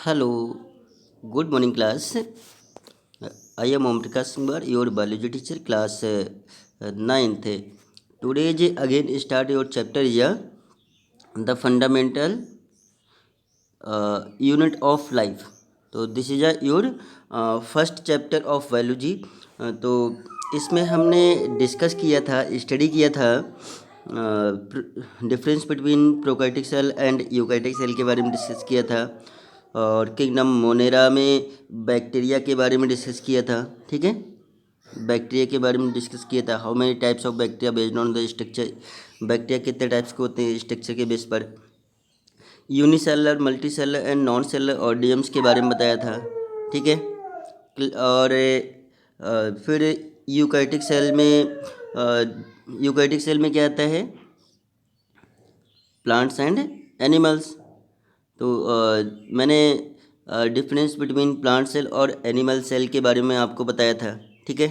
Hello, good morning class. I am Om Prakash Singh, your biology teacher, class 9th. Today again start your chapter here, the fundamental unit of life. तो this is your first chapter of biology. तो इसमें हमने discuss किया था, study किया था difference between prokaryotic cell and eukaryotic cell के बारे में डिस्कस किया था, और किंगडम मोनेरा में बैक्टीरिया के बारे में डिस्कस किया था। ठीक है, बैक्टीरिया के बारे में डिस्कस किया था। How many types of bacteria based on the structure, bacteria कितने टाइप्स के होते हैं स्ट्रक्चर के बेस पर। Unicellular, multi cellular and non cellular organisms के बारे में बताया था। ठीक है, और फिर यूकैरियोटिक सेल में क्या आता है, प्लांट्स एंड एनिमल्स। तो मैंने डिफरेंस बिटवीन प्लांट सेल और एनिमल सेल के बारे में आपको बताया था। ठीक है,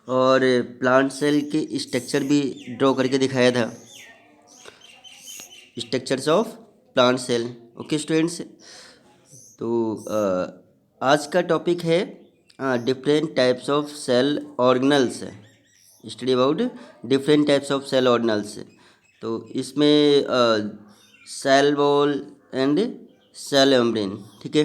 और प्लांट सेल के स्ट्रक्चर भी ड्रॉ करके दिखाया था, structures of plant cell. Okay students, तो आज का टॉपिक है different types of cell organelles, study about different types of cell organelles. तो इसमें cell wall and cell membrane, ठीक है,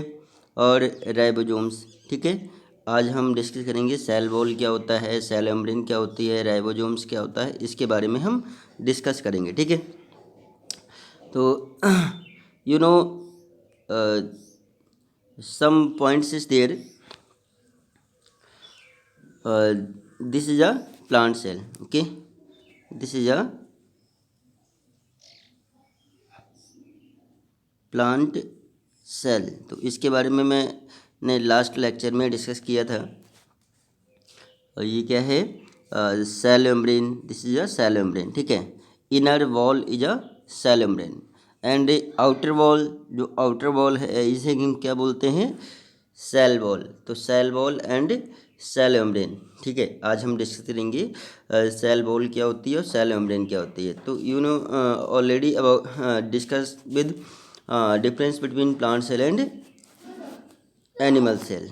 और राइबोसोम्स। ठीक है, आज हम डिस्कस करेंगे सेल वॉल क्या होता है, सेल मेम्ब्रेन क्या होती है, राइबोसोम्स क्या होता है, इसके बारे में हम डिस्कस करेंगे। ठीक है, तो you no some points is there. This is a plant cell. Okay, this is a plant cell. तो इसके बारे में मैंने लास्ट लेक्चर में डिस्कस किया था। और ये क्या है, cell membrane. This is a cell membrane. ठीक है, inner wall is a cell membrane and outer wall, जो आउटर वॉल है इसे हम क्या बोलते हैं, सेल वॉल। तो cell wall and cell membrane. ठीक है, आज हम डिस्कस करेंगे सेल वॉल क्या होती है और सेल मेम्ब्रेन क्या होती है। तो you know already about discuss with difference between plant cell and animal cell.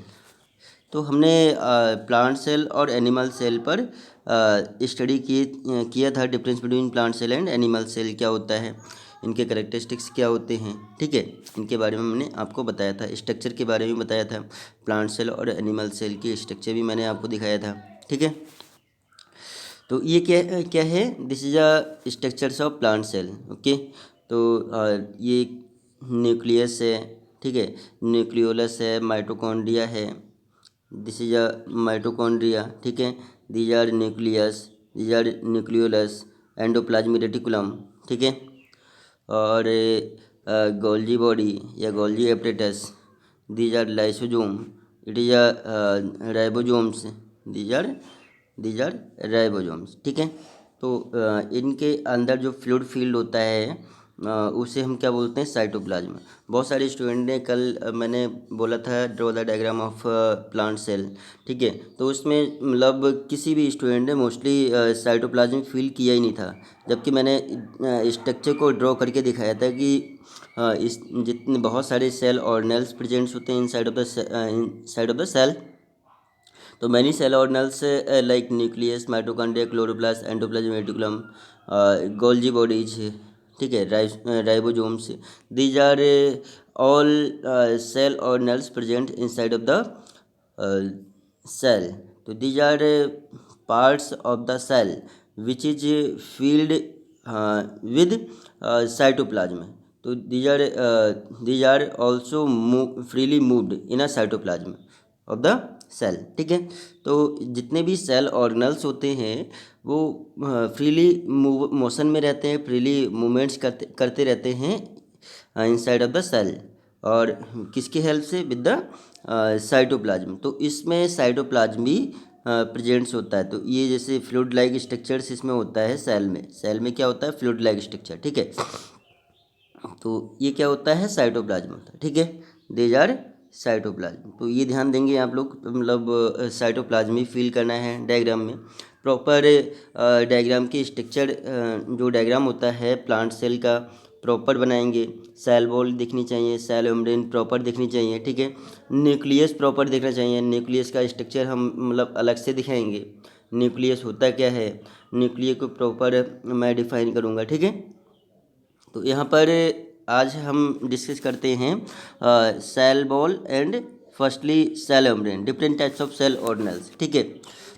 तो हमने प्लांट सेल और एनिमल सेल पर स्टडी किया था, difference between plant cell and animal cell क्या होता है, इनके करेक्टरिस्टिक्स क्या होते हैं। ठीक है, इनके बारे में मैंने आपको बताया था, स्ट्रक्चर के बारे में बताया था, प्लांट सेल और एनिमल सेल की स्ट्रक्चर भी मैंने आपको दिखाया था। ठीक है, तो ये क्या क्या है, this is a structures of plant cell. Okay, तो ये न्यूक्लियस है, ठीक है, न्यूक्लियोलस है, माइटोकॉन्ड्रिया है, दिस इज अ माइटोकॉन्ड्रिया। ठीक है, these are nucleus, these are nucleolus, endoplasmic reticulum. ठीक है, और गोल्जी बॉडी या Golgi apparatus, these are lysosome, it is a ribosomes, these are ribosomes. ठीक है, तो इनके अंदर जो फ्लूइड फील्ड होता है उसे हम क्या बोलते हैं, साइटोप्लाज्म। बहुत सारे स्टूडेंट ने कल मैंने बोला था draw the diagram of plant cell. ठीक है, तो उसमें मतलब किसी भी स्टूडेंट ने मोस्टली साइटोप्लाज्म फील किया ही नहीं था, जबकि मैंने स्ट्रक्चर को ड्रॉ करके दिखाया था कि इस जितने बहुत सारे सेल ऑर्गेनेल्स प्रेजेंट्स होते हैं inside of the cell. तो many cell organelles like nucleus, mitochondria, chloroplast, endoplasmic reticulum, Golgi bodies, ठीक है, ribosomes, these are all cell organelles present inside of the cell. तो these are parts of the cell which is filled with cytoplasm. तो these are also freely moved in a cytoplasm of the cell. ठीक है, तो जितने भी cell organelles होते हैं वो फ्रीली मोशन में रहते हैं, फ्रीली मूवमेंट्स करते रहते हैं इनसाइड ऑफ द सेल, और किसकी हेल्प से, विद द साइटोप्लाज्म। तो इसमें साइटोप्लाज्म भी प्रेजेंट्स होता है। तो ये जैसे फ्लूइड लाइक स्ट्रक्चर्स इसमें होता है सेल में क्या होता है, फ्लूइड लाइक स्ट्रक्चर। ठीक है, तो ये क्या होता है, साइटोप्लाज्म होता है। ठीक है, दीज आर साइटोप्लाज्म। तो ये ध्यान देंगे आप लोग, मतलब साइटोप्लाज्म ही फील करना है डायग्राम में। प्रॉपर डायग्राम की स्ट्रक्चर जो डायग्राम होता है प्लांट सेल का, प्रॉपर बनाएंगे, सेल वॉल दिखनी चाहिए, सेल मेम्ब्रेन प्रॉपर दिखनी चाहिए, ठीक है। न्यूक्लियस प्रॉपर दिखना चाहिए, न्यूक्लियस का स्ट्रक्चर हम मतलब अलग से दिखाएंगे, न्यूक्लियस होता क्या है, न्यूक्लियस को प्रॉपर मैं डिफाइन करूँगा, ठीक है। तो यहाँ पर आज हम डिस्कस करते हैं cell wall and firstly cell membrane, different types of cell organelles, ठीक है।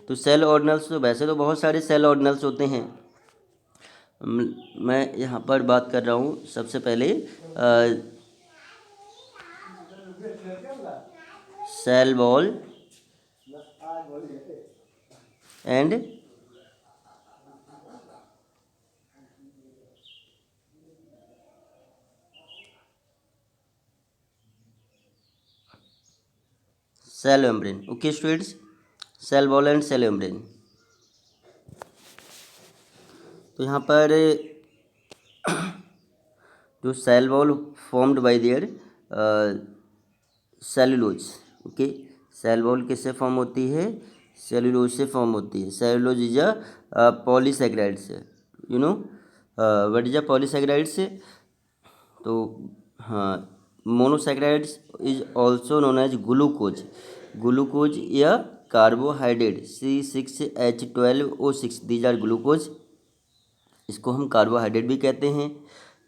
तो सेल ऑर्गेनेल्स तो वैसे तो बहुत सारे सेल ऑर्गेनेल्स होते हैं, मैं यहाँ पर बात कर रहा हूँ सबसे पहले cell wall and cell membrane. Okay students, cell wall and cell membrane. तो यहाँ पर जो cell wall formed by their cellulose, okay, cell wall किससे फॉर्म होती है, सेलुलोज से फॉर्म होती है। Cellulose is a polysaccharides, you know what is a polysaccharides. तो हाँ, monosaccharides is also known as glucose, glucose या carbohydrate C6H12O6, these are glucose, इसको हम कार्बोहाइड्रेट भी कहते हैं।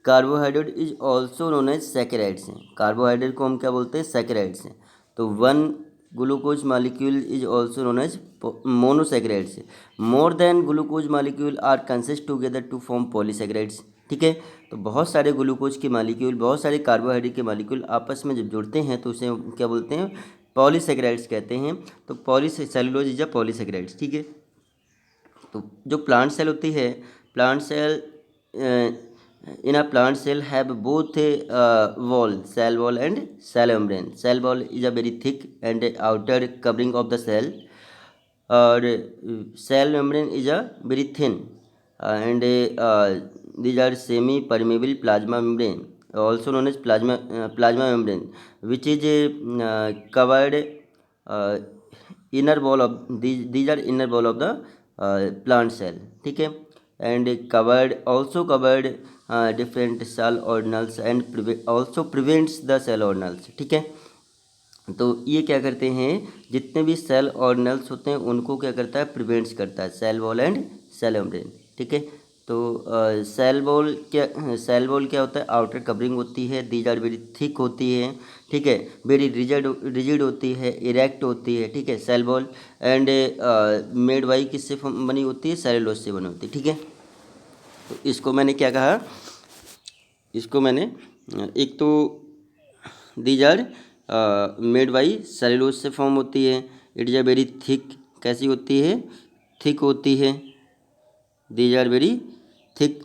Carbohydrate is also known as सैकेराइड्स हैं, कार्बोहाइड्रेट को हम क्या बोलते हैं, सैकेराइड्स हैं। तो one glucose molecule is also known as monosaccharides. More than glucose molecule are consist together to form polysaccharides, ठीक है। तो बहुत सारे ग्लूकोज के मालिक्यूल, बहुत सारे कार्बोहाइड्रेट के मालिक्यूल आपस में जब जुड़ते हैं तो उसे क्या बोलते हैं, पॉलीसेकेराइड्स कहते हैं। तो सेलुलोज इज अ पॉलीसेकेराइड्स, ठीक है। तो जो प्लांट सेल होती है, plant cell in a plant cell have both wall, cell wall and cell membrane. Cell wall is a very thick and outer covering of the cell, or cell membrane is a very thin and these are semi permeable plasma membrane, also known as plasma membrane, which is covered uh, inner wall of these are inner wall of the plant cell, ठीक है। and covered different cell organelles and also prevents the cell organelles, ठीक है। तो ये क्या करते हैं, जितने भी सेल ऑर्गेनेल्स होते हैं उनको क्या करता है, प्रिवेंट्स करता है, cell wall and cell membrane, ठीक है। तो सेल वॉल क्या होता है, आउटर कवरिंग होती है, दीज आर वेरी थिक होती है, ठीक है, वेरी रिजिड होती है, इरेक्ट होती है, ठीक है, cell wall. And made by किससे बनी होती है, सेलुलोज से बनी होती है, ठीक है। तो इसको मैंने क्या कहा, इसको मैंने एक तो these are made by cellulose से फॉर्म होती है, it is a very thick, कैसी होती है, थिक होती है, दीज आर वेरी थिक,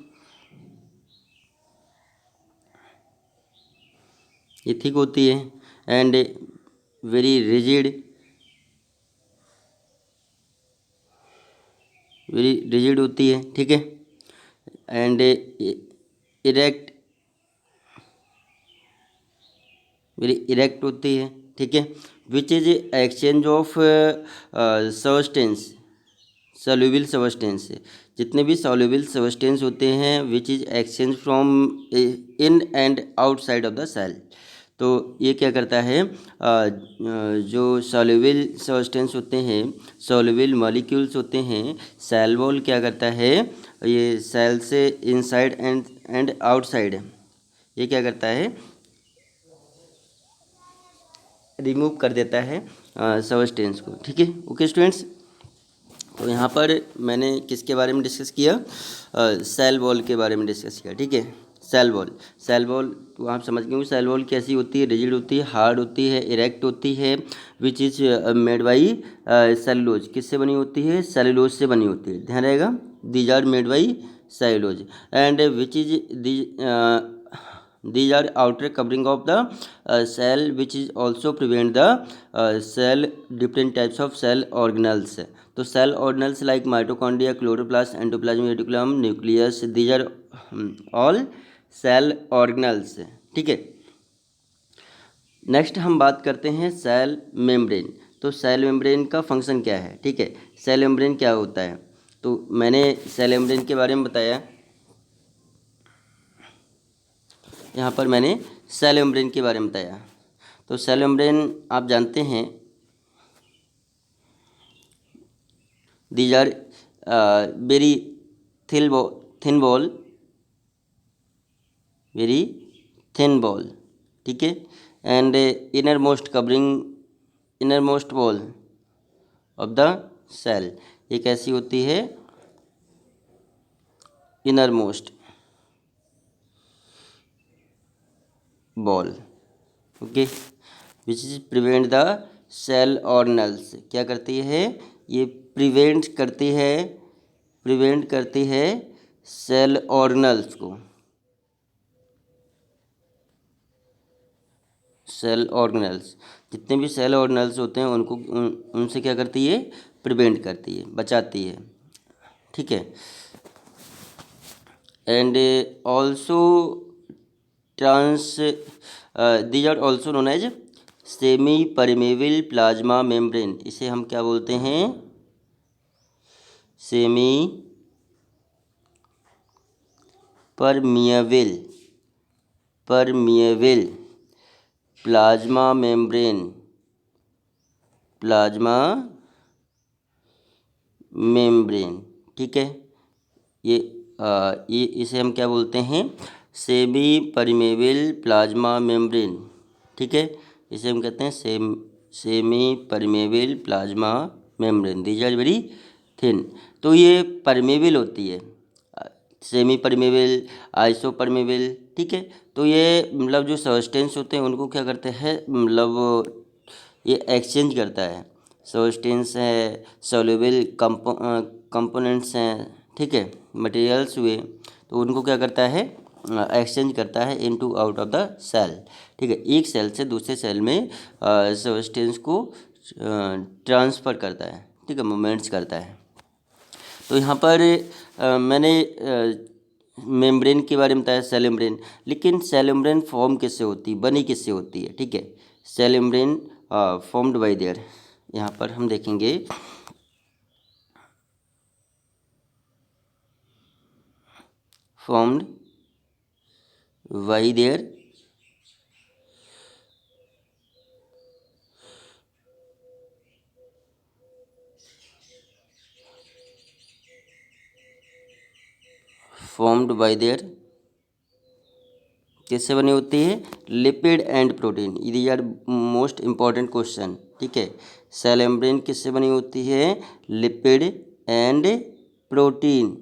ये थिक होती है, एंड वेरी रिजिड होती है, ठीक है, एंड इरेक्ट, वेरी इरेक्ट होती है, ठीक है। Which is exchange of substance, soluble substance, जितने भी सॉल्युबल सब्सटेंस होते हैं, which is exchange from in and outside of the cell. तो ये क्या करता है, जो सॉल्युबल सब्सटेंस होते हैं, सॉल्युबल मॉलिक्यूल्स होते हैं, सेल वॉल क्या करता है, ये सेल से इनसाइड एंड आउटसाइड, ये क्या करता है, रिमूव कर देता है सब्सटेंस को, ठीक है। ओके स्टूडेंट्स, तो यहाँ पर मैंने किसके बारे में डिस्कस किया, सेल वॉल के बारे में डिस्कस किया, ठीक है। सेल वॉल तो आप समझ गए, सेल वॉल कैसी होती है, रिजिड होती है, हार्ड होती है, इरेक्ट होती है, which is made by cellulose, किससे बनी होती है, सेलुलोज से बनी होती है, ध्यान रहेगा, these are made by cellulose, and which is these are outer covering of the cell, which is also prevent the cell, different types of cell organelles. तो cell organelles like mitochondria, chloroplast, endoplasmic reticulum, nucleus, these are all cell organelles, ठीक है। Next हम बात करते हैं cell membrane. तो cell membrane का function क्या है, ठीक है, सेल मेम्ब्रेन क्या होता है। तो मैंने सेल मेम्ब्रेन के बारे में बताया, यहाँ पर मैंने सेल मेम्ब्रेन के बारे में बताया। तो सेल मेम्ब्रेन आप जानते हैं, these are very thin wall, very thin wall, ठीक है। And inner most wall of the cell, ये कैसी होती है, inner most wall, okay, which is prevent the cell organelles, क्या करती है, ये प्रिवेंट करती है सेल ऑर्गेनल्स को, सेल ऑर्गेनल्स, जितने भी सेल ऑर्गेनल्स होते हैं उनको उनसे क्या करती है, प्रिवेंट करती है, बचाती है, ठीक है। And also these are also known as semi permeable plasma membrane, इसे हम क्या बोलते हैं, सेमी परमिएबल प्लाज्मा मेम्ब्रेन, ठीक है। ये इसे हम क्या बोलते हैं, सेमी परमेबल प्लाज्मा मेम्ब्रेन, ठीक है। इसे हम कहते हैं semi permeable plasma membrane, these are very thin. तो ये परमेबल होती है, सेमी परमेबल, आइसो परमेबल, ठीक है। तो ये मतलब जो सब्सटेंस होते हैं उनको क्या करते हैं, मतलब ये एक्सचेंज करता है, सब्सटेंस है, सॉल्युबल कंपोनेंट्स हैं, ठीक है, मटेरियल्स हुए, तो उनको क्या करता है, एक्सचेंज करता है into out of the cell, ठीक है। एक सेल से दूसरे सेल में सब्सटेंस को ट्रांसफ़र करता है, ठीक है, मूवमेंट्स करता है। तो यहाँ पर मैंने मेम्ब्रेन के बारे में बताया, सेल मेम्ब्रेन, लेकिन सेल मेम्ब्रेन फॉर्म किससे होती है, बनी किससे होती है, ठीक है। Cell membrane formed by there, यहाँ पर हम देखेंगे formed by their किससे बनी होती है, लिपिड एंड प्रोटीन, ये आर मोस्ट इम्पॉर्टेंट क्वेश्चन, ठीक है। सेल मेम्ब्रेन किससे बनी होती है, लिपिड एंड प्रोटीन,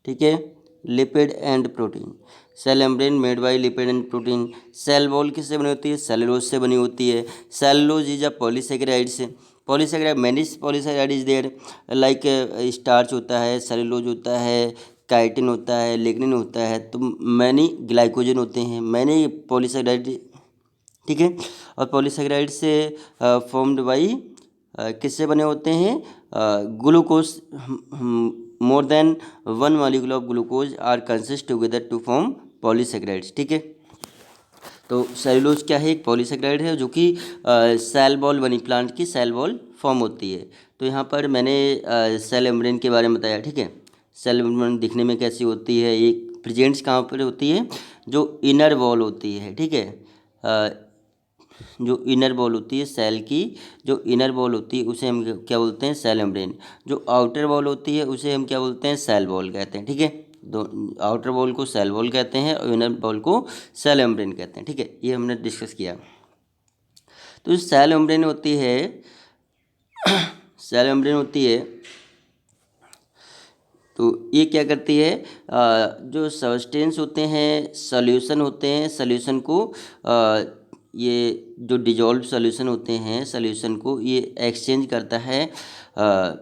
ठीक है, lipid and protein. Cell membrane made by lipid and protein. Cell wall किससे बनी होती है, सेलुलोज से बनी होती है। Cellulose is a polysaccharides, polysaccharide many polysaccharide is there, like starch होता है, सेलुलोज होता है, काइटिन होता है, लिग्निन होता है, तो मैनी ग्लाइकोजन होते हैं, मैनी पॉलीसेकेराइड, ठीक है। और पॉलीसेकेराइड से फॉर्म्ड बाई किससे बने होते हैं, glucose, more than one molecule of glucose are consist together to form polysaccharides, ठीक है। तो सेलुलोज क्या है, एक पॉलीसेकेराइड है जो कि सेल वॉल बनी, प्लांट की सेल वॉल फॉर्म होती है। तो यहाँ पर मैंने सेल मेम्ब्रेन के बारे में बताया, ठीक है। सेल मेम्ब्रेन दिखने में कैसी होती है, एक प्रेजेंट्स कहाँ पर होती है, जो इनर वॉल होती है, ठीक है, जो इनर वॉल होती है सेल की, जो इनर वॉल होती है उसे हम क्या बोलते हैं, सेल मेम्ब्रेन। जो आउटर वॉल होती है उसे हम क्या बोलते हैं, सेल वॉल कहते हैं, ठीक है। दो आउटर वॉल को सेल वॉल कहते हैं और इनर वॉल को सेल मेम्ब्रेन कहते हैं, ठीक है। ये हमने डिस्कस किया। तो जो सेल मेम्ब्रेन होती है, सेल मेम्ब्रेन होती है, तो ये क्या करती है, जो सब्सटेंस होते हैं, सॉल्यूशन होते हैं, सॉल्यूशन को ये जो डिजॉल्व सॉल्यूशन होते हैं, सॉल्यूशन को ये एक्सचेंज करता है,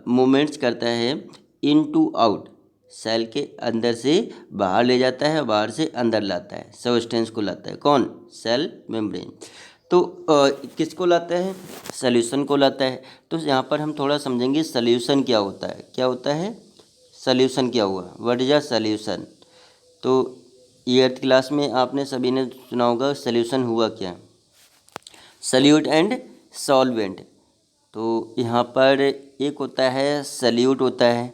मूवमेंट्स करता है इनटू आउट, सेल के अंदर से बाहर ले जाता है, बाहर से अंदर लाता है, सब्सटेंस को लाता है, कौन, सेल मेम्ब्रेन। तो किसको लाता है, सॉल्यूशन को लाता है। तो यहाँ पर हम थोड़ा समझेंगे सॉल्यूशन क्या होता है, क्या होता है सॉल्यूशन, क्या हुआ, व्हाट इज अ सॉल्यूशन। तो 8th क्लास में आपने सभी ने सुना होगा सॉल्यूशन हुआ क्या, सल्यूट एंड सॉल्वेंट। तो यहाँ पर एक होता है सल्यूट होता है,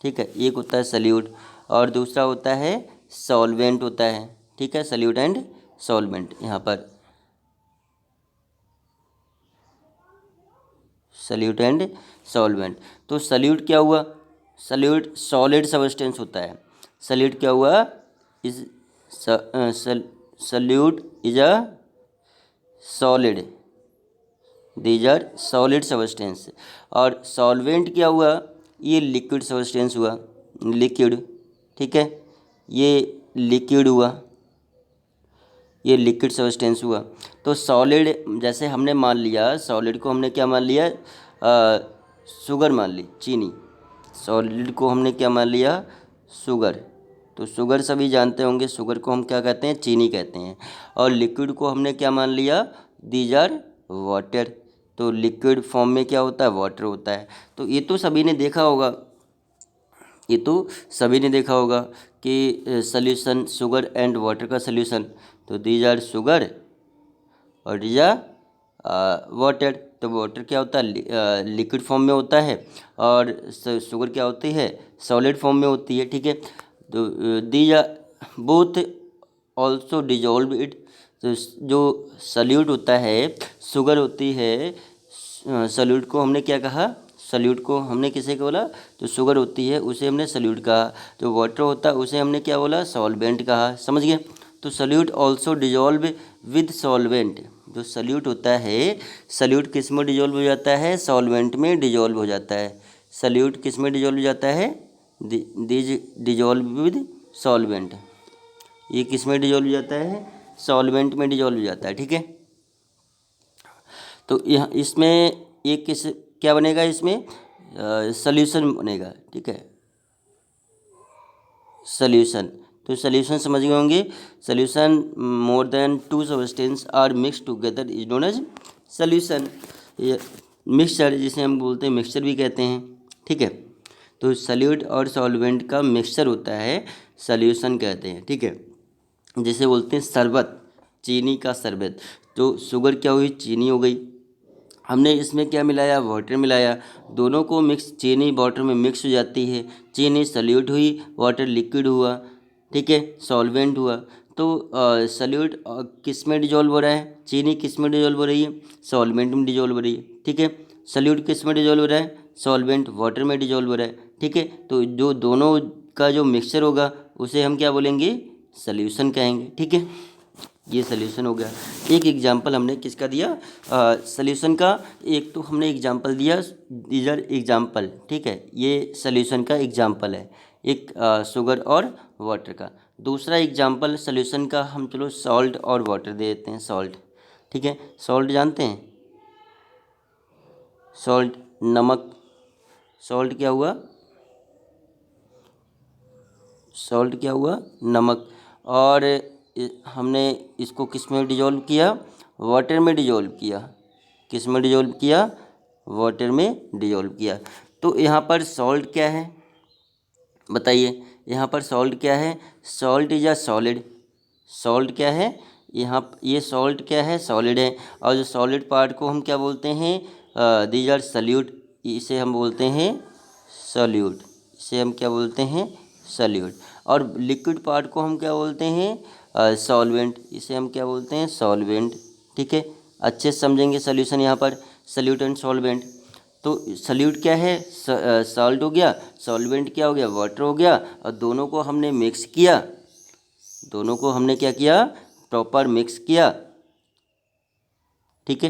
ठीक है, एक होता है सल्यूट और दूसरा होता है सॉल्वेंट होता है, ठीक है, सल्यूट एंड सॉल्वेंट। यहाँ पर सल्यूट एंड सॉल्वेंट। तो सल्यूट क्या हुआ, सल्यूट सॉलिड सब्सटेंस होता है। सल्यूट क्या हुआ, is solute is a solid, these are solid substance. और सॉल्वेंट क्या हुआ, ये लिक्विड सब्सटेंस हुआ, लिक्विड, ठीक है, ये लिक्विड हुआ, ये लिक्विड सब्सटेंस हुआ। तो सॉलिड जैसे हमने मान लिया, सॉलिड को हमने क्या मान लिया, शुगर मान ली, चीनी। सॉलिड को हमने क्या मान लिया, शुगर। तो शुगर सभी जानते होंगे, शुगर को हम क्या कहते हैं, चीनी कहते हैं। और लिक्विड को हमने क्या मान लिया, दीज आर वाटर। तो लिक्विड फॉर्म में क्या होता है, वाटर होता है। तो ये तो सभी ने देखा होगा, ये तो सभी ने देखा होगा कि सॉल्यूशन शुगर एंड वाटर का सॉल्यूशन, तो दीज आर शुगर और दीज आर वाटर। तो वाटर क्या होता है, लिक्विड फॉर्म में होता है, और शुगर क्या होती है, सॉलिड फॉर्म में होती है, ठीक है। तो these are both also dissolve it. तो जो सल्यूट होता है, शुगर होती है, सल्यूट को हमने क्या कहा, सल्यूट को हमने किसे बोला, तो शुगर होती है उसे हमने सल्यूट कहा। जो वाटर होता है उसे हमने क्या बोला, सॉल्वेंट कहा, समझ गए। तो solute also dissolve with solvent. जो सल्यूट होता है, सल्यूट किस में डिजॉल्व हो जाता है, सॉल्वेंट में डिजॉल्व हो जाता है। सल्यूट किस में डिजॉल्व हो जाता है, दीज डिजॉल्व विद सॉल्वेंट। ये किस में डिजॉल्व हो जाता है, सॉल्वेंट में डिजॉल्व हो जाता है, ठीक है। तो यह इसमें एक किस क्या बनेगा, इसमें सॉल्यूशन बनेगा, ठीक है, सॉल्यूशन। तो सॉल्यूशन समझ गए होंगे, solution more than two substance are mix together is known as solution. Mixture जिसे हम बोलते हैं, मिक्सचर भी कहते हैं, ठीक है। तो सल्यूट और सॉल्वेंट का मिक्सचर होता है, सॉल्यूशन कहते हैं, ठीक है। जैसे बोलते हैं शरबत, चीनी का शरबत। तो शुगर क्या हुई, चीनी हो गई, हमने इसमें क्या मिलाया, वाटर मिलाया, दोनों को मिक्स, चीनी वाटर में मिक्स हो जाती है, चीनी सल्यूट हुई, वाटर लिक्विड हुआ, ठीक है, सॉल्वेंट हुआ। तो सल्यूट किस में डिजॉल्व हो रहा है, चीनी किस में डिजॉल्व हो रही है, सॉल्वेंट में डिजॉल्व हो रही है, ठीक है। सल्यूट किस में डिजॉल्व हो रहा है, सॉल्वेंट वाटर में डिजॉल्व हो रहा है, ठीक है। तो जो दोनों का जो मिक्सचर होगा उसे हम क्या बोलेंगे, सल्यूशन कहेंगे, ठीक है। ये सल्यूशन हो गया। एक एग्जाम्पल हमने किसका दिया, सल्यूशन का। एक तो हमने एग्जाम्पल दिया, दीज आर एग्जाम्पल, ठीक है, ये सल्यूशन का एग्जाम्पल है, एक शुगर और वाटर का। दूसरा एग्जाम्पल सल्यूशन का हम चलो सॉल्ट और वाटर दे देते हैं, सॉल्ट, ठीक है। सॉल्ट जानते हैं, सॉल्ट नमक, सॉल्ट क्या हुआ, सॉल्ट क्या हुआ, नमक। और हमने इसको किस में डिजॉल्व किया, वाटर में डिजॉल्व किया, किस में डिजॉल्व किया, वाटर में डिजॉल्व किया। तो यहाँ पर सॉल्ट क्या है, बताइए, यहाँ पर सॉल्ट क्या है, salt is a solid. Salt क्या है, यहाँ ये सॉल्ट क्या है, सॉलिड है। और जो सॉलिड पार्ट को हम क्या बोलते हैं, दीज आर सल्यूट, इसे हम बोलते हैं सल्यूट, इसे हम क्या बोलते हैं, सल्यूट। और लिक्विड पार्ट को हम क्या बोलते हैं, सॉल्वेंट, इसे हम क्या बोलते हैं, सॉल्वेंट, ठीक है। अच्छे से समझेंगे सॉल्यूशन यहाँ पर, सल्यूट एंड सॉल्वेंट। तो सल्यूट क्या है, सॉल्ट हो गया, सॉल्वेंट क्या हो गया, वाटर हो गया, और दोनों को हमने मिक्स किया, दोनों को हमने क्या किया, प्रॉपर मिक्स किया, ठीक है,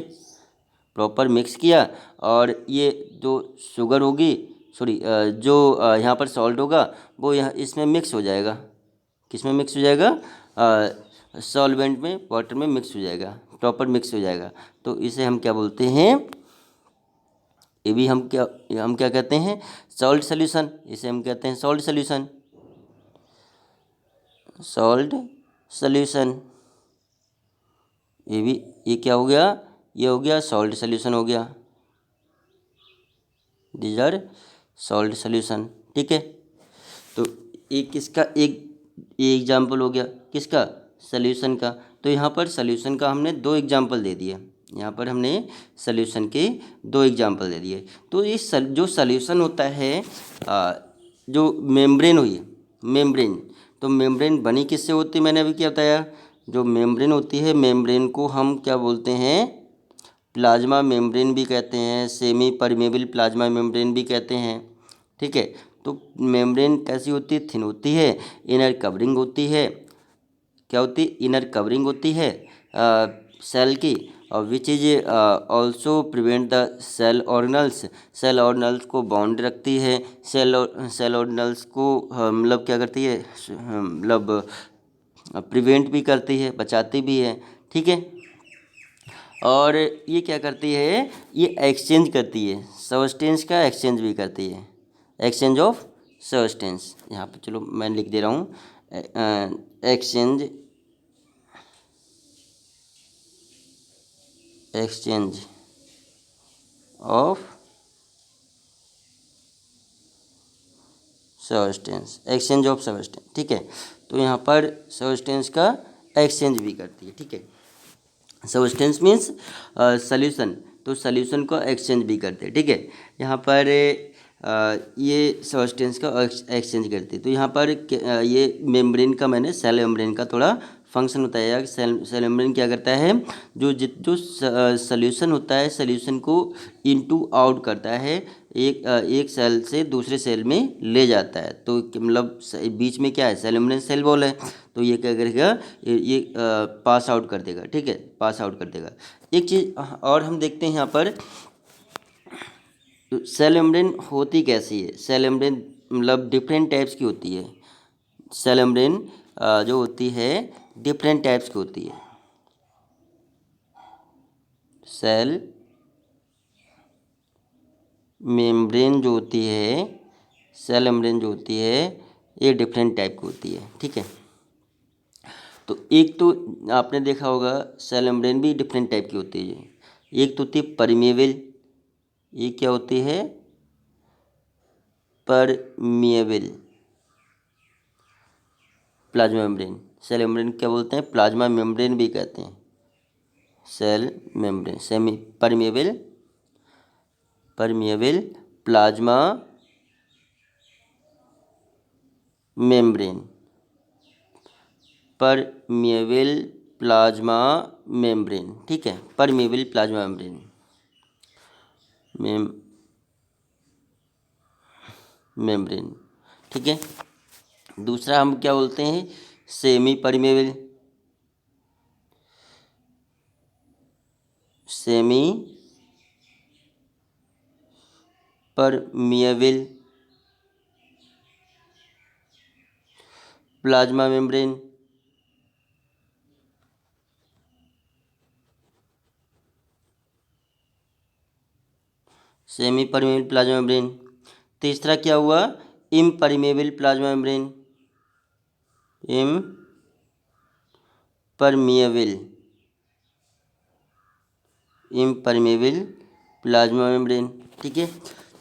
प्रॉपर मिक्स किया। और ये जो शुगर होगी, सॉरी, जो यहाँ पर सॉल्ट होगा वो यहाँ इसमें मिक्स हो जाएगा, किस में मिक्स हो जाएगा, सॉल्वेंट में, वाटर में मिक्स हो जाएगा, प्रॉपर मिक्स हो जाएगा। तो इसे हम क्या बोलते हैं, ये भी हम क्या कहते हैं, सॉल्ट सॉल्यूशन, इसे हम कहते हैं सॉल्ट सॉल्यूशन, सॉल्ट सॉल्यूशन। ये भी, ये क्या हो गया, ये हो गया सॉल्ट सॉल्यूशन हो गया, दीज आर सॉल्ट सॉल्यूशन, ठीक है। तो एक किसका, एक ये एग्जाम्पल हो गया किसका, सॉल्यूशन का। तो यहाँ पर सॉल्यूशन का हमने दो एग्जाम्पल दे दिए, यहाँ पर हमने सॉल्यूशन के दो एग्जाम्पल दे दिए। तो ये जो सॉल्यूशन होता है, जो मेम्ब्रेन हुई, मेम्ब्रेन, तो मेम्ब्रेन बनी किससे होती है, मैंने अभी क्या बताया, जो मेम्ब्रेन होती है मेम्ब्रेन को हम क्या बोलते हैं, प्लाज्मा मेम्ब्रेन भी कहते हैं, सेमी परमेबल प्लाज्मा मेम्ब्रेन भी कहते हैं। ठीक है, तो मेम्ब्रेन कैसी होती है, थिन होती है, इनर कवरिंग होती है, क्या होती है, इनर कवरिंग होती है सेल की, और which is also prevent the cell organelles, cell organelles को बाउंड रखती है, सेल ऑर्गेनल्स को मतलब क्या करती है, मतलब प्रिवेंट भी करती है, बचाती भी है। ठीक है, और ये क्या करती है, ये एक्सचेंज करती है, सबस्टेंस का एक्सचेंज भी करती है, एक्सचेंज ऑफ सबस्टेंस। यहाँ पे चलो मैं लिख दे रहा हूँ, exchange of substance, exchange of substance. ठीक है, तो यहाँ पर सबस्टेंस का एक्सचेंज भी करती है। ठीक है, सबस्टेंस मीन्स सॉल्यूशन, तो सॉल्यूशन को एक्सचेंज भी करते हैं। ठीक है, यहाँ पर ये सबस्टेंस का एक्सचेंज करती है। तो यहाँ पर ये मेम्ब्रेन का, मैंने सेल मेम्ब्रेन का थोड़ा फंक्शन बताया कि सेल मेम्ब्रेन क्या करता है, जो सॉल्यूशन होता है, सॉल्यूशन को इनटू आउट करता है, एक सेल से दूसरे सेल में ले जाता है। तो मतलब बीच में क्या है, सेल मेम्ब्रेन सेल वॉल है, तो ये क्या करेगा, ये पास आउट कर देगा। ठीक है, पास आउट कर देगा। एक चीज़ और हम देखते हैं यहाँ पर, सेल मेम्ब्रेन होती कैसी है, सेल मेम्ब्रेन मतलब डिफरेंट टाइप्स की होती है। सेल मेम्ब्रेन जो होती है डिफरेंट टाइप्स की होती है। सेल मेम्ब्रेन जो होती है, सेल मेम्ब्रेन जो होती है ये डिफरेंट टाइप की होती है। ठीक है, तो एक तो आपने देखा होगा सेल मेम्ब्रेन भी डिफरेंट टाइप की होती है। एक तो होती है परमिएबल, ये क्या होती है, permeable plasma membrane, cell membrane क्या बोलते हैं, प्लाज्मा मेम्ब्रेन भी कहते हैं, cell membrane, semi permeable, permeable plasma membrane, permeable plasma membrane. ठीक है, परमिएबल प्लाज्मा मेम्ब्रेन मेम्ब्रेन। ठीक है, दूसरा हम क्या बोलते हैं, semi permeable, semi permeable plasma membrane. Semi permeable plasma membrane. तीसरा क्या हुआ, impermeable plasma membrane, impermeable, impermeable plasma membrane. ठीक है,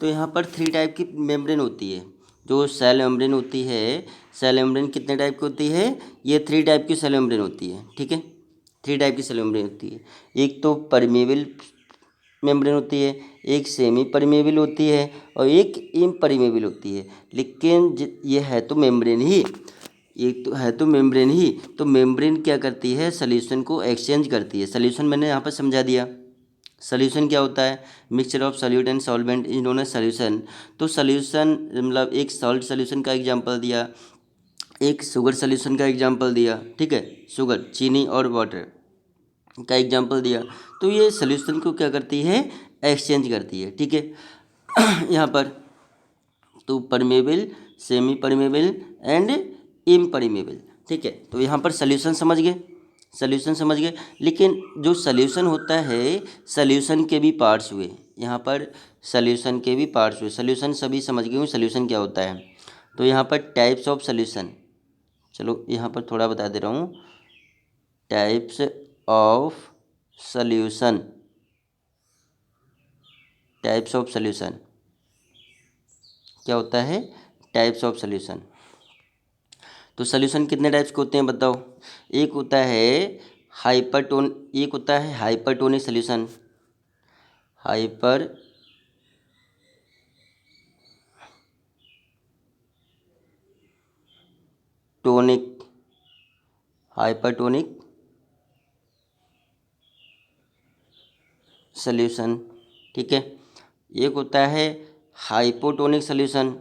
तो यहाँ पर 3 टाइप की मेम्ब्रेन होती है। जो सेल मेम्ब्रेन होती है, सेल मेम्ब्रेन कितने टाइप की होती है, ये 3 टाइप की सेल मेम्ब्रेन होती है। ठीक है, 3 टाइप की सेल मेम्ब्रेन होती है। एक तो परमिएबल मेम्ब्रेन होती है, एक सेमी परमिएबल होती है, और एक इम्परमिएबल होती है। लेकिन ये है तो मेम्ब्रेन ही, एक तो है तो मेम्ब्रेन ही, तो मेम्ब्रेन क्या करती है, सॉल्यूशन को एक्सचेंज करती है। सॉल्यूशन मैंने यहाँ पर समझा दिया, सॉल्यूशन क्या होता है, mixture of solute and solvent is known as solution. तो सॉल्यूशन मतलब एक सॉल्ट सॉल्यूशन का एग्जांपल दिया, एक शुगर सॉल्यूशन का एग्जांपल दिया। ठीक है, शुगर, चीनी और वाटर का एग्जांपल दिया। तो ये सॉल्यूशन को क्या करती है, एक्सचेंज करती है। ठीक है, यहाँ पर तो permeable, semi permeable and impermeable. ठीक है, तो यहाँ पर सॉल्यूशन समझ गए, सॉल्यूशन समझ गए। लेकिन जो सॉल्यूशन होता है, सॉल्यूशन के भी पार्ट्स हुए यहाँ पर, सॉल्यूशन के भी पार्ट्स हुए। सॉल्यूशन सभी समझ गए हूँ, सॉल्यूशन क्या होता है। तो यहाँ पर टाइप्स ऑफ सॉल्यूशन, चलो यहाँ पर थोड़ा बता दे रहा हूँ, types of solution, types of solution क्या होता है, टाइप्स ऑफ सॉल्यूशन। तो सॉल्यूशन कितने टाइप्स के होते हैं बताओ। एक होता है एक होता है hypertonic solution, hyper tonic hypertonic solution, ठीक है। एक होता है हाइपोटोनिक सॉल्यूशन,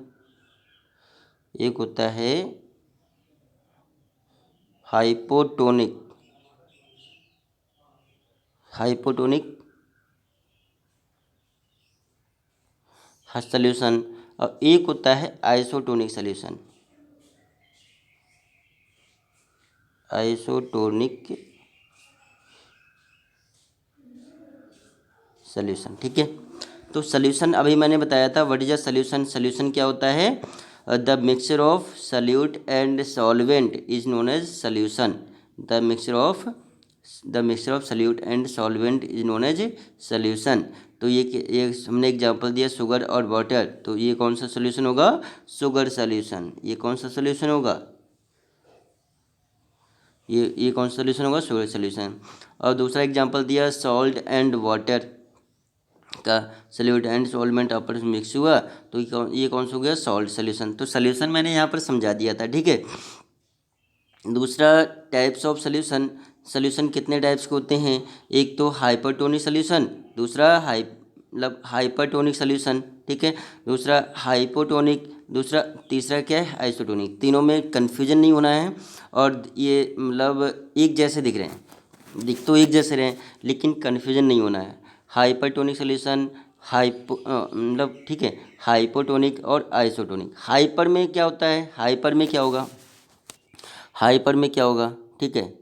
एक होता है हाइपोटोनिक हाइपोटोनिक सॉल्यूशन, और एक होता है आइसोटोनिक सॉल्यूशन, आइसोटोनिक सॉल्यूशन, ठीक है। तो सॉल्यूशन अभी मैंने बताया था, what is a solution. Solution क्या होता है, the mixture of solute and solvent is known as solution. The mixture of solute and solvent is known as solution. तो ये हमने एग्जांपल दिया शुगर और वाटर, तो ये कौन सा सॉल्यूशन होगा, शुगर सॉल्यूशन। ये कौन सा सॉल्यूशन होगा, ये कौन सा सॉल्यूशन होगा, शुगर सॉल्यूशन। और दूसरा एग्जांपल दिया सॉल्ट एंड वाटर का सॉल्यूट एंड सॉल्वेंट आपस में मिक्स हुआ, तो ये कौन सा हो गया, सॉल्ट सॉल्यूशन। तो सॉल्यूशन मैंने यहाँ पर समझा दिया था, ठीक है। दूसरा टाइप्स ऑफ सॉल्यूशन, सॉल्यूशन कितने टाइप्स के होते हैं, एक तो हाइपरटोनिक सॉल्यूशन, दूसरा हाइपरटोनिक सॉल्यूशन, ठीक है, दूसरा हाइपोटोनिक, दूसरा तीसरा क्या है, आइसोटोनिक। तीनों में कन्फ्यूजन नहीं होना है, और ये एक जैसे दिख रहे हैं, दिख तो एक जैसे रहे हैं, लेकिन कन्फ्यूजन नहीं होना है। हाइपरटोनिक सॉल्यूशन ठीक है, हाइपोटोनिक और आइसोटोनिक। हाइपर में क्या होता है, हाइपर में क्या होगा, हाइपर में क्या होगा, ठीक है,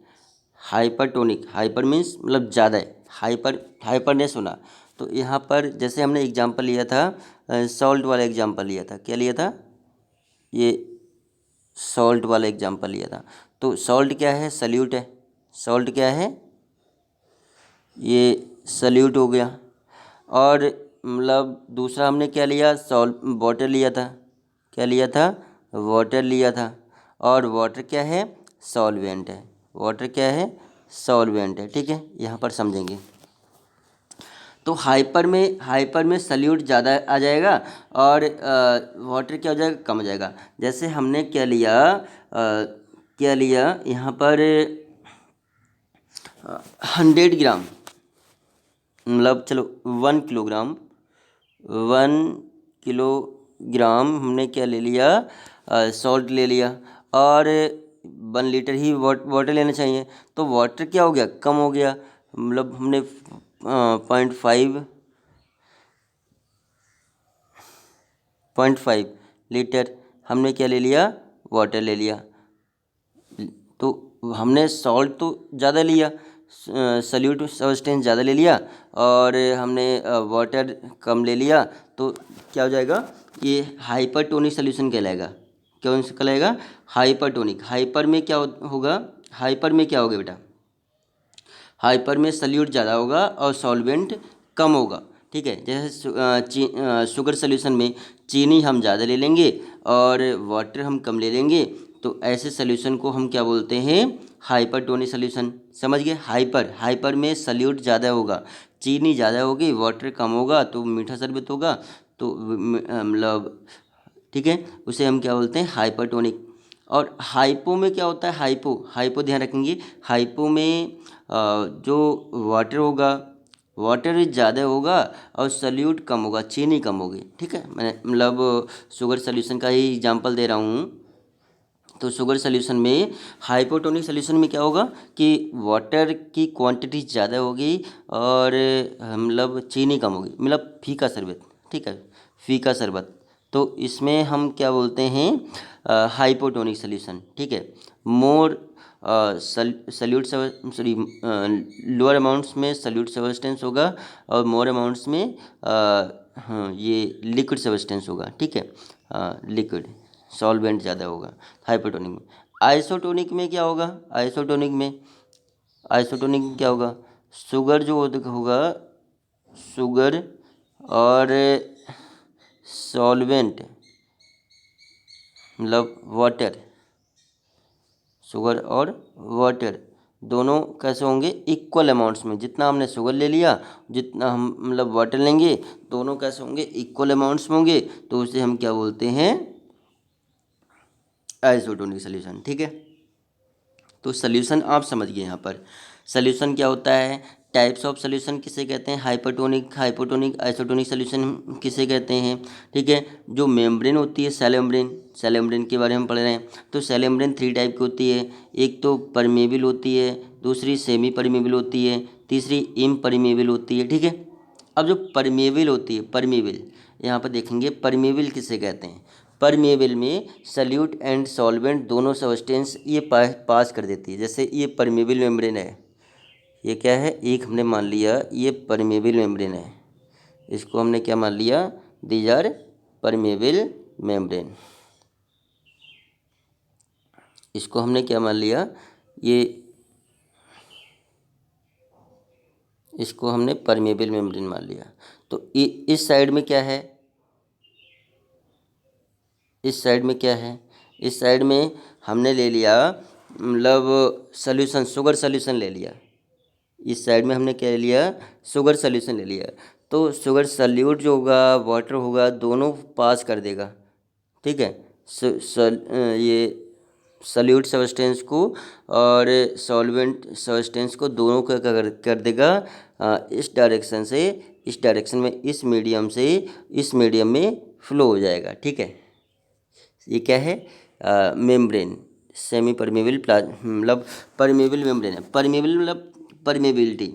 हाइपरटोनिक, हाइपर मीन्स ज़्यादा है, हाइपरनेस होना। तो यहाँ पर जैसे हमने एग्जांपल लिया था, सॉल्ट वाला एग्जांपल लिया था, क्या लिया था, ये सॉल्ट वाला एग्जांपल लिया था। तो सॉल्ट क्या है, सल्यूट है, सॉल्ट क्या है, ये सल्यूट हो गया। और दूसरा हमने क्या लिया, वाटर लिया था, क्या लिया था, वाटर लिया था। और वाटर क्या है, सॉल्वेंट है, वाटर क्या है, सॉल्वेंट है, ठीक है। यहाँ पर समझेंगे। तो हाइपर में सल्यूट ज़्यादा आ जाएगा, और वाटर क्या हो जाएगा, कम हो जाएगा। जैसे हमने क्या लिया यहाँ पर 100 ग्राम, चलो 1 किलोग्राम, 1 किलोग्राम हमने क्या ले लिया, सॉल्ट ले लिया, और 1 लीटर ही वाटर लेना चाहिए। तो वाटर क्या हो गया, कम हो गया, हमने 0.5 लीटर हमने क्या ले लिया, वाटर ले लिया। तो हमने सॉल्ट तो ज़्यादा लिया, सल्यूट सब्सटेंस ज़्यादा ले लिया, और हमने वाटर कम ले लिया, तो क्या हो जाएगा, ये हाइपरटोनिक सॉल्यूशन कहलाएगा। कौन सा कहलाएगा, हाइपरटोनिक। हाइपर में क्या होगा, हाइपर में क्या होगा बेटा, हाइपर में सल्यूट ज़्यादा होगा और सॉल्वेंट कम होगा, ठीक है। जैसे शुगर सॉल्यूशन में चीनी हम ज़्यादा ले लेंगे और वाटर हम कम ले लेंगे, तो ऐसे सॉल्यूशन को हम क्या बोलते हैं, हाइपरटोनिक सॉल्यूशन। समझ गए, हाइपर में सल्यूट ज़्यादा होगा, चीनी ज़्यादा होगी, वाटर कम होगा, तो मीठा शरबत होगा, तो ठीक है, उसे हम क्या बोलते हैं, हाइपरटोनिक। और हाइपो में क्या होता है, हाइपो ध्यान रखेंगे, हाइपो में जो वाटर होगा, वाटर ज़्यादा होगा और सल्यूट कम होगा, चीनी कम होगी, ठीक है। मैं शुगर सॉल्यूशन का ही एग्जांपल दे रहा हूँ। तो शुगर सॉल्यूशन में, हाइपोटोनिक सॉल्यूशन में क्या होगा कि वाटर की क्वांटिटी ज़्यादा होगी और चीनी कम होगी, फीका शरबत, ठीक है, फीका शरबत। तो इसमें हम क्या बोलते हैं, हाइपोटोनिक सॉल्यूशन, ठीक है। मोर सल्यूट सॉरी लोअर अमाउंट्स में सल्यूट सब्सटेंस होगा, और मोर अमाउंट्स में हाँ ये लिक्विड सब्सटेंस होगा, ठीक है, लिक्विड सॉल्वेंट ज़्यादा होगा हाइपोटोनिक में। आइसोटोनिक में क्या होगा, आइसोटोनिक में क्या होगा, शुगर जो होगा, शुगर और सॉल्वेंट वाटर, शुगर और वाटर दोनों कैसे होंगे, इक्वल अमाउंट्स में। जितना हमने शुगर ले लिया, जितना हम वाटर लेंगे, दोनों कैसे होंगे, इक्वल अमाउंट्स में होंगे, तो उसे हम क्या बोलते हैं, आइसोटोनिक सोल्यूशन। ठीक है, तो सोल्यूशन आप समझ गए। यहाँ पर सोल्यूशन क्या होता है, टाइप्स ऑफ सोल्यूशन किसे कहते हैं, हाइपरटोनिक, हाइपोटोनिक, आइसोटोनिक सोल्यूशन किसे कहते हैं। ठीक है, जो मेम्ब्रेन होती है सेल मेम्ब्रेन, सेल मेम्ब्रेन के बारे में पढ़ रहे हैं। तो सेल मेम्ब्रेन 3 टाइप की होती है, एक तो परमेबल होती है, दूसरी सेमी परमेबल होती है, तीसरी इम्परमेबल होती है। ठीक है, अब जो परमेबल होती है, परमेबल यहाँ पर देखेंगे, परमेबल किसे कहते हैं। परमेबल में सल्यूट एंड सॉल्वेंट दोनों सब्सटेंस ये पास कर देती है। जैसे ये परमेबल मेम्ब्रेन है, ये क्या है, एक हमने मान लिया ये परमेबल मेम्ब्रेन है, इसको हमने क्या मान लिया, दीज आर परमेबल मेम्ब्रेन। इसको हमने क्या मान लिया, ये इसको हमने परमेबल मेम्ब्रेन मान लिया। तो इस साइड में क्या है, इस साइड में क्या है, इस साइड में हमने ले लिया मतलब सॉल्यूशन, शुगर सॉल्यूशन ले लिया। इस साइड में हमने क्या ले लिया, शुगर सॉल्यूशन ले लिया। तो शुगर सल्यूट जो होगा, वाटर होगा, दोनों पास कर देगा। ठीक है, ये सल्यूट सब्सटेंस को और सॉल्वेंट सब्सटेंस को दोनों का कर देगा इस डायरेक्शन से, इस डायरेक्शन में, इस मीडियम से इस मीडियम में फ्लो हो जाएगा। ठीक है, ये क्या है, मेम्ब्रेन, सेमी परमेबल मतलब परमेबल मेम्ब्रेन है। परमेबल मतलब परमेबिलिटी,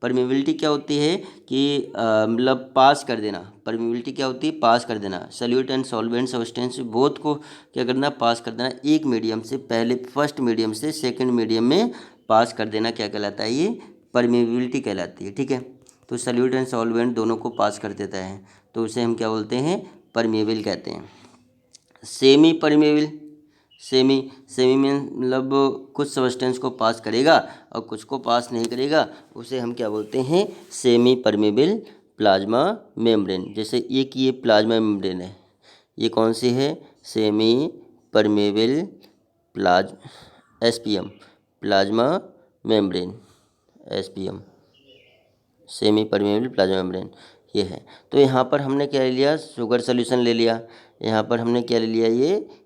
परमेबिलिटी क्या होती है कि मतलब पास कर देना। परमेबिलिटी क्या होती है, पास कर देना। Solute and solvent substance both को क्या करना, पास कर देना। एक मीडियम से पहले, फर्स्ट मीडियम से सेकंड मीडियम में पास कर देना क्या कहलाता है, ये परमेबिलिटी कहलाती है। ठीक है, तो सॉल्यूट एंड सॉल्वेंट दोनों को पास कर देता है, तो उसे हम क्या बोलते हैं, परमेबल कहते हैं। सेमी परमेबल, सेमी, सेमी में मतलब कुछ सब्सटेंस को पास करेगा और कुछ को पास नहीं करेगा, उसे हम क्या बोलते हैं, सेमी परमेबल प्लाज्मा मेम्ब्रेन। जैसे ये प्लाज्मा मेम्ब्रेन है, ये कौन सी है, सेमी परमेबल प्लाज SPM, plasma membrane, SPM, semi permeable plasma membrane ये है। तो यहाँ पर हमने क्या ले लिया, शुगर सॉल्यूशन ले लिया। यहाँ पर हमने क्या ले लिया,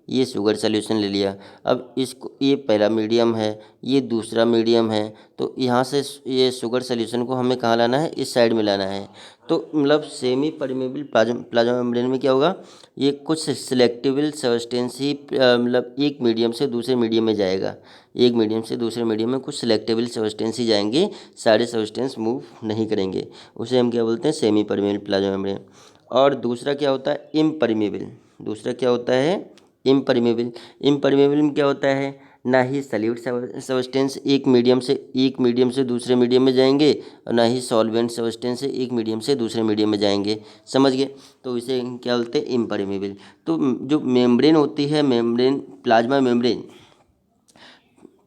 ये शुगर सॉल्यूशन ले लिया। अब इसको, ये पहला मीडियम है, ये दूसरा मीडियम है, तो यहाँ से ये शुगर सॉल्यूशन को हमें कहाँ लाना है, इस साइड में लाना है। तो मतलब सेमी परमेबल प्लाज्मा मेम्ब्रेन में क्या होगा, ये कुछ सिलेक्टेबल सब्सटेंस ही मतलब एक मीडियम से दूसरे मीडियम में जाएगा, एक मीडियम से दूसरे मीडियम में कुछ सिलेक्टेबल सब्सटेंस ही जाएंगे, सारे सब्सटेंस मूव नहीं करेंगे। उसे हम क्या बोलते हैं, सेमी परमेबल प्लाज्मा मेम्ब्रेन। और दूसरा क्या होता है, इम्परमेबल। दूसरा क्या होता है, इम्परमेबल। इम्परमेबल में क्या होता है, ना ही सल्यूट सब्सटेंस एक मीडियम से दूसरे मीडियम में जाएंगे, और ना ही सॉल्वेंट सब्सटेंस से एक मीडियम से दूसरे मीडियम में जाएंगे। समझ गए, तो इसे क्या बोलते हैं, इम्परमेबल। तो जो मेम्ब्रेन होती है, मेम्ब्रेन, प्लाज्मा मेम्ब्रेन,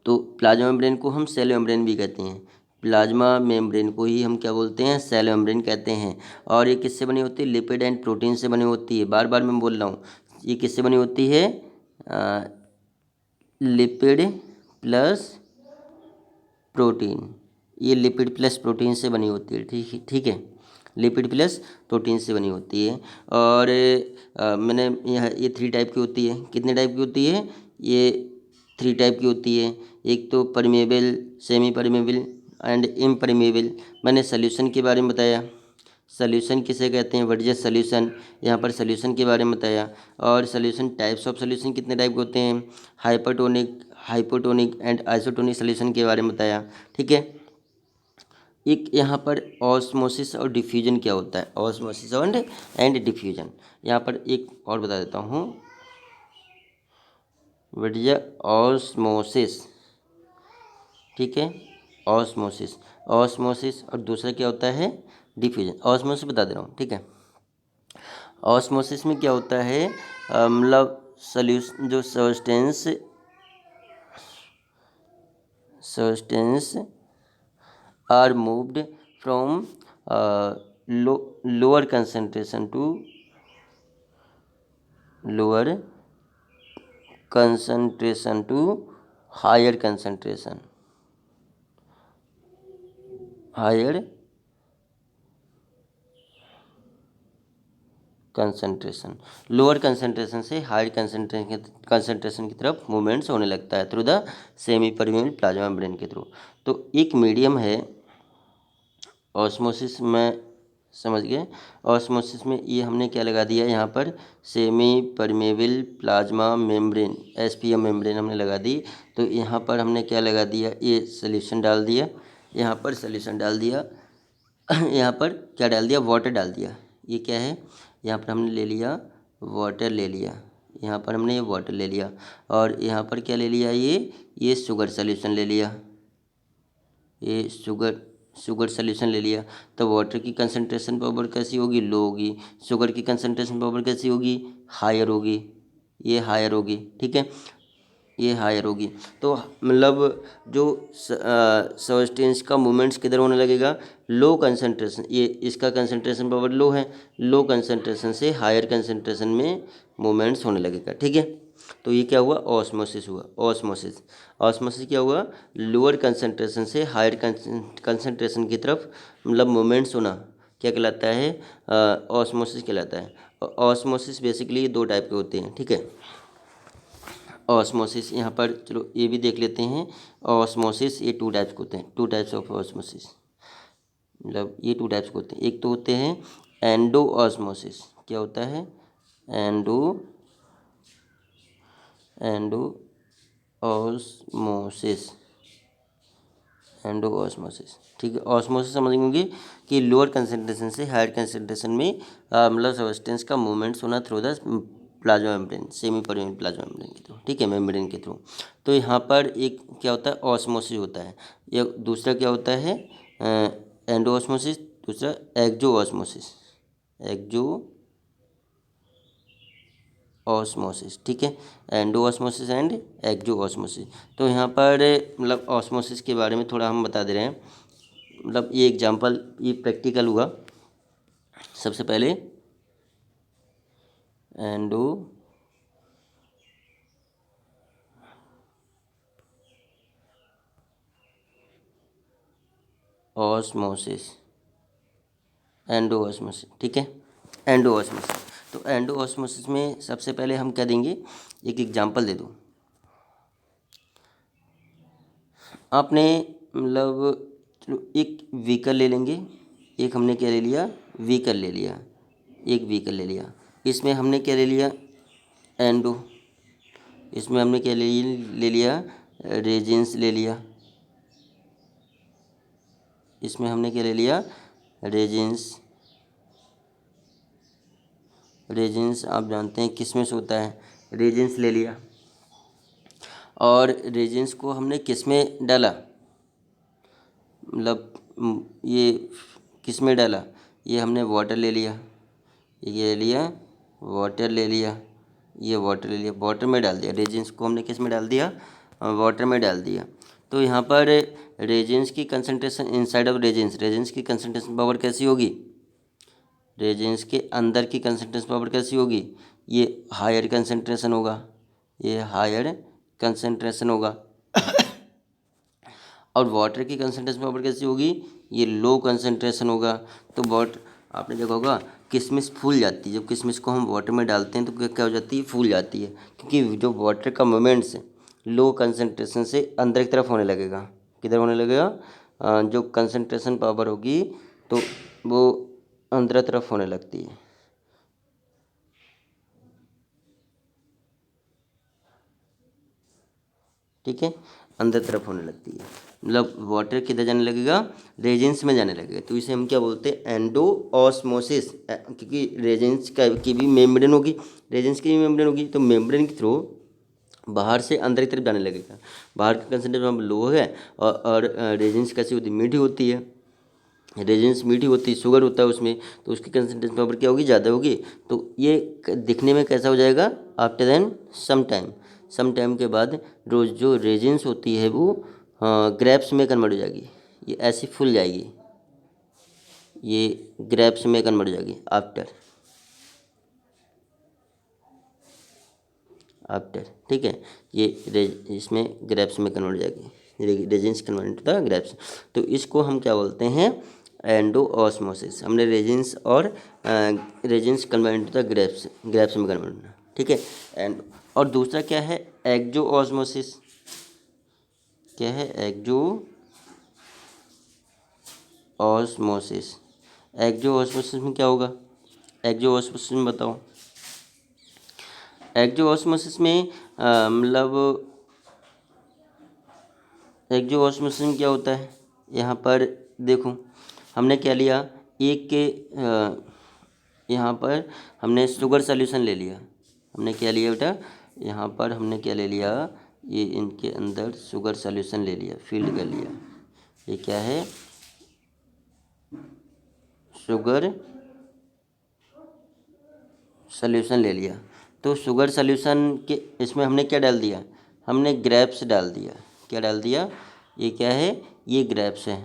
तो प्लाज्मा मेम्ब्रेन को हम सेल मेम्ब्रेन भी कहते हैं। प्लाज्मा मेम्ब्रेन को ही हम क्या बोलते हैं, सेल मेम्ब्रेन कहते हैं। और ये किससे बनी होती है, लिपिड एंड प्रोटीन से बनी होती है। बार बार मैं बोल रहा हूँ, ये किससे बनी होती है, लिपिड प्लस प्रोटीन, ये लिपिड प्लस प्रोटीन से बनी होती है। ठीक है, लिपिड प्लस प्रोटीन से बनी होती है। और मैंने ये 3 टाइप की होती है। कितने टाइप की होती है, ये 3 टाइप की होती है। एक तो permeable, semi permeable and impermeable. मैंने सोल्यूशन के बारे में बताया, सोल्यूशन किसे कहते हैं, व्हाट इज सोल्यूशन, यहाँ पर सोल्यूशन के बारे में बताया। और सोल्यूशन, टाइप्स ऑफ सोल्यूशन कितने टाइप के होते हैं, hypertonic, hypotonic and isotonic solution के बारे में बताया। ठीक है, एक यहाँ पर ऑस्मोसिस और डिफ्यूजन क्या होता है, ऑस्मोसिस एंड डिफ्यूजन। यहाँ पर एक और बता देता हूँ, व्हाट इज ऑस्मोसिस। ठीक है, ऑस्मोसिस, ऑस्मोसिस, और दूसरा क्या होता है, डिफ्यूजन। ऑस्मोसिस बता दे रहा हूँ। ठीक है, ऑस्मोसिस में क्या होता है, मतलब सॉल्यूशन, जो substance are moved from lower concentration to lower concentration to higher concentration, higher concentration, lower concentration से हायर कंसंट्रेशन की तरफ मूवमेंट्स होने लगता है through the semi permeable plasma membrane के थ्रू। तो एक मीडियम है ऑस्मोसिस में, समझ गए। ऑस्मोसिस में ये हमने क्या लगा दिया यहाँ पर, semi permeable plasma membrane, SPM membrane हमने लगा दी। तो यहाँ पर हमने क्या लगा दिया, ये सोल्यूशन डाल दिया, यहाँ पर सोल्यूशन डाल दिया, यहाँ पर क्या डाल दिया, वाटर डाल दिया। ये क्या है, यहाँ पर हमने ले लिया वाटर ले लिया, यहाँ पर हमने ये वाटर ले लिया, और यहाँ पर क्या ले लिया, ये शुगर सोल्यूशन ले लिया, ये शुगर सोल्यूशन ले लिया। तो वाटर की कंसंट्रेशन पावर कैसी होगी, लो होगी, शुगर की कंसंट्रेशन पावर कैसी होगी, हायर होगी, ये हायर होगी, ठीक है, ये हायर होगी। तो मतलब जो सब्सटेंस का मूवमेंट्स किधर होने लगेगा, लो कंसंट्रेशन, ये इसका कंसंट्रेशन पावर लो है, लो कंसंट्रेशन से हायर कंसंट्रेशन में मूवमेंट्स होने लगेगा, ठीक है। तो ये क्या हुआ, ऑस्मोसिस हुआ। ऑस्मोसिस क्या हुआ, लोअर कंसंट्रेशन से हायर कंसंट्रेशन की तरफ मतलब मूवमेंट्स होना क्या कहलाता है, ऑस्मोसिस कहलाता है। ऑस्मोसिस बेसिकली दो टाइप के होते हैं, ठीक है। ऑस्मोसिस यहाँ पर चलो ये भी देख लेते हैं। ऑस्मोसिस ये टू टाइप्स के होते हैं, टू टाइप्स ऑफ ऑस्मोसिस, मतलब ये टू टाइप्स के होते हैं। एक तो होते हैं एंडो ऑस्मोसिस, क्या होता है, एंडो ऑस्मोसिस, एंडो ऑस्मोसिस, ठीक है। ऑस्मोसिस समझेंगे कि लोअर कंसंट्रेशन से हायर कंसंट्रेशन में मतलब सब्सटेंस का मूवमेंट्स होना through the plasma membrane, semi permeable plasma membrane के थ्रू, ठीक है, मेम्ब्रेन के थ्रू। तो यहाँ पर एक क्या होता है, ऑस्मोसिस होता है, या दूसरा क्या होता है, एंडो ऑस्मोसिस, दूसरा एक्जो ऑस्मोसिस, एक्जो ऑस्मोसिस, ठीक है, endo osmosis and exo osmosis. तो यहाँ पर मतलब ऑस्मोसिस के बारे में थोड़ा हम बता दे रहे हैं, मतलब ये एग्जांपल, ये प्रैक्टिकल हुआ। सबसे पहले एंडो ऑस्मोसिस, एंडो ऑस्मोसिस, ठीक है, एंडो ऑस्मोसिस। तो एंडो ऑस्मोसिस में सबसे पहले हम क्या देंगे, एक एग्जांपल दे दूँ आपने, मतलब चलो एक व्हीकल ले लेंगे, एक हमने क्या ले लिया, व्हीकल ले लिया, एक व्हीकल ले लिया, इसमें हमने क्या ले लिया, एंडो, इसमें हमने क्या ले लिया, रेजिन्स ले लिया, इसमें हमने क्या ले लिया, रेजिन्स। रेजिन्स आप जानते हैं किस में से होता है, रेजिन्स ले लिया, और रेजिन्स को हमने किस में डाला, मतलब ये किस में डाला, ये हमने वाटर ले लिया, ये ले लिया वाटर ले लिया, ये वाटर ले लिया, वाटर में डाल दिया, रेजिन्स को हमने किस में डाल दिया, वाटर में डाल दिया। तो यहाँ पर रेजिन्स की concentration inside of resins, resins की कंसंट्रेशन पावर कैसी होगी, रेजिन्स के अंदर की कंसंट्रेशन पावर कैसी होगी, ये हायर कंसंट्रेशन होगा, ये हायर कंसंट्रेशन होगा। और वाटर की कंसंट्रेशन पावर कैसी होगी, ये लो कंसंट्रेशन होगा। तो वाटर आपने देखा होगा किशमिश फूल जाती है, जब किशमिश को हम वाटर में डालते हैं तो क्या हो जाती है, फूल जाती है, क्योंकि जो वाटर का मूवमेंट्स लो कंसंट्रेशन से अंदर की तरफ होने लगेगा, किधर होने लगेगा, जो कंसंट्रेशन पावर होगी तो वो अंदर तरफ होने लगती है, ठीक है, अंदर तरफ होने लगती है, मतलब वाटर किधर जाने लगेगा, रेजिन्स में जाने लगेगा। तो इसे हम क्या बोलते हैं, एंडो ऑस्मोसिस, क्योंकि रेजिन्स का की भी मेम्ब्रेन होगी, रेजिन्स की भी मेम्ब्रेन होगी, तो मेम्ब्रेन के थ्रू बाहर से अंदर की तरफ जाने लगेगा। बाहर का कंसंट्रेशन लो है, और रेजिन्स कैसी होती है, मीठी होती है, रेजिन्स मीठी होती है, शुगर होता है उसमें, तो उसकी कंसंट्रेशन पावर क्या होगी, ज़्यादा होगी। तो ये दिखने में कैसा हो जाएगा, आफ्टर देन सम टाइम के बाद रोज जो रेजिन्स होती है वो ग्रेप्स में कन्वर्ट हो जाएगी, ये ऐसी फूल जाएगी, ये ग्रेप्स में कन्वर्ट हो जाएगी आफ्टर, ठीक है, ये इसमें ग्रेप्स में कन्वर्ट हो जाएगी, रेजिन्स कन्वर्ट होता है ग्रेप्स। तो इसको हम क्या बोलते हैं, एंडोऑस्मोसिस, हमने रेजिन्स और raisins convert to the grapes, grapes में कन्वर्ट होना, ठीक है। एंड और दूसरा क्या है, एक्जोऑस्मोसिस। क्या है, एक्जोऑस्मोसिस। एक्जोऑस्मोसिस में क्या होगा, एक्जोऑस्मोसिस में बताओ। एक्जोऑस्मोसिस में मतलब एक्जोऑस्मोसिस में क्या होता है, यहाँ पर देखो हमने क्या लिया, एक के यहाँ पर हमने शुगर सॉल्यूशन ले लिया। हमने क्या लिया बेटा, यहाँ पर हमने क्या ले लिया, ये इनके अंदर शुगर सॉल्यूशन ले लिया, फिल्ड कर लिया। ये क्या है, शुगर सॉल्यूशन ले लिया। तो शुगर सॉल्यूशन के इसमें हमने क्या डाल दिया, हमने ग्रेप्स डाल दिया। क्या डाल दिया, ये क्या है, ये ग्रेप्स है,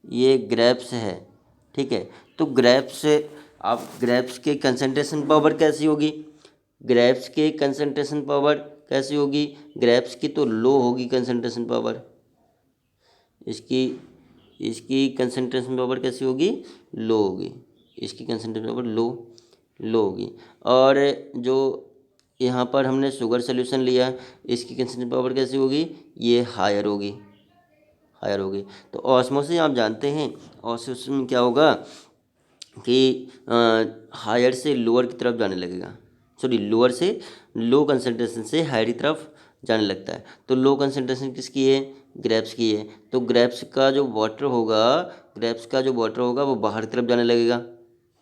ये ग्रेप्स है, ठीक है। तो ग्रेप्स से आप ग्रेप्स के कंसंट्रेशन पावर कैसी होगी, ग्रेप्स के कंसंट्रेशन पावर कैसी होगी, ग्रेप्स की तो लो होगी कंसंट्रेशन पावर, इसकी इसकी कंसंट्रेशन पावर कैसी होगी, लो होगी, इसकी कंसंट्रेशन पावर लो होगी। और जो यहाँ पर हमने शुगर सॉल्यूशन लिया, इसकी कंसंट्रेशन पावर कैसी होगी, ये हायर होगी, हायर होगी। तो ऑस्मोसिस आप जानते हैं, ऑस्मोसिस में क्या होगा कि हायर से लोअर की तरफ जाने लगेगा, सॉरी लोअर से लो कंसंट्रेशन से हायर की तरफ जाने लगता है। तो लो कंसंट्रेशन किसकी है, ग्रेप्स की है। तो ग्रेप्स का जो वाटर होगा, ग्रेप्स का जो वाटर होगा वो बाहर की तरफ जाने लगेगा,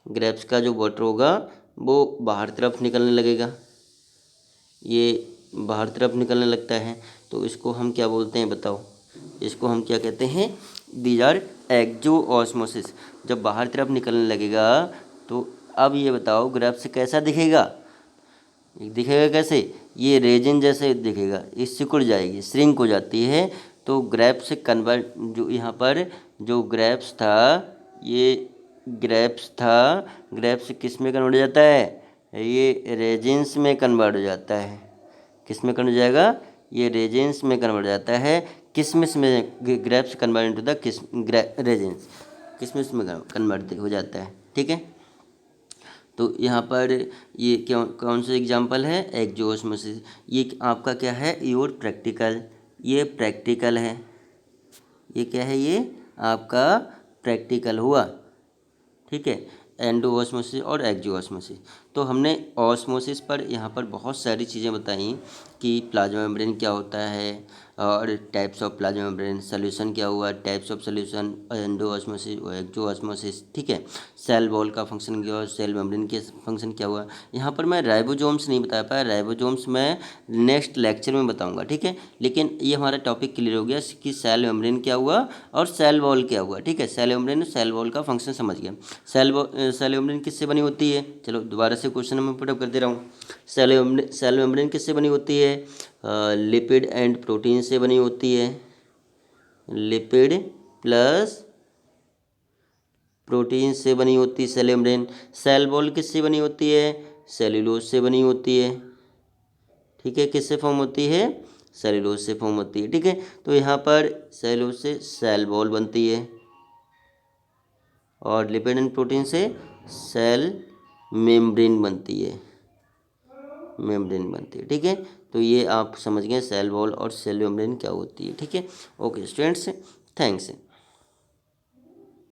ग्रेप्स का जो वाटर होगा वो बाहर तरफ निकलने लगेगा, ये बाहर तरफ निकलने लगता है। तो इसको हम क्या बोलते हैं बताओ, इसको हम क्या कहते हैं, दीज आर एक्जोऑस्मोसिस। जब बाहर तरफ निकलने लगेगा तो अब ये बताओ ग्रेप्स कैसा दिखेगा, दिखेगा कैसे, ये रेजिन जैसे दिखेगा, ये सिकुड़ जाएगी, श्रिंक हो जाती है। तो ग्रेप्स कन्वर्ट, जो यहाँ पर जो ग्रेप्स था, ये ग्रेप्स था, ग्रेप्स किस में कन्वर्ट हो जाता है, ये रेजिन्स में कन्वर्ट हो जाता है। किस में कन्वर्ट हो जाएगा, ये रेजिन्स में कन्वर्ट हो जाता है। किसमिस में, grapes convert into the resins, किसमिस में कन्वर्ट हो जाता है, ठीक है। तो यहाँ पर ये कौन सा एग्जाम्पल है, एक्जोऑस्मोसिस। ये आपका क्या है, योर प्रैक्टिकल, ये प्रैक्टिकल है, ये क्या है, ये आपका प्रैक्टिकल हुआ, ठीक है। एंडोऑस्मोसिस और एक्जोऑस्मोसिस। तो हमने ऑस्मोसिस पर यहाँ पर बहुत सारी चीज़ें बताई कि प्लाज्मा मेम्ब्रेन क्या होता है और types of plasma membrane, solution क्या हुआ, टाइप्स ऑफ सॉल्यूशन, एंडोऑस्मोसिस और एक्जोऑस्मोसिस, ठीक है। सेल वॉल का फंक्शन क्या हुआ, सेल मेम्ब्रेन के फंक्शन क्या हुआ। यहाँ पर मैं राइबोसोम्स नहीं बता पाया, राइबोसोम्स मैं नेक्स्ट लेक्चर में बताऊँगा, ठीक है। लेकिन ये हमारा टॉपिक क्लियर हो गया कि सेल मेम्ब्रेन क्या हुआ और सेल वॉल क्या हुआ, ठीक है। सेल मेम्ब्रेन और सेल वॉल का फंक्शन समझ गया। सेल मेम्ब्रेन किससे बनी होती है, चलो दोबारा से क्वेश्चन मैं पुट अप कर दे रहा हूँ। सेल मेम्ब्रेन किससे बनी होती है, लिपिड एंड प्रोटीन से बनी होती है, लिपिड प्लस प्रोटीन से बनी होती है सेल मेम्ब्रेन। सेल वॉल किससे बनी होती है, सेल्यूलोज से बनी होती है, ठीक है। किससे फॉर्म होती है, सेल्यूलोज से फॉर्म होती है, ठीक है। तो यहाँ पर सेल्यूलोज से सेल वॉल बनती है और लिपिड एंड प्रोटीन से सेल मेम्ब्रेन बनती है, मेम्ब्रेन बनती है, ठीक है। तो ये आप समझ गए सेल वॉल और सेल मेम्ब्रेन क्या होती है, ठीक है। Okay students, thanks.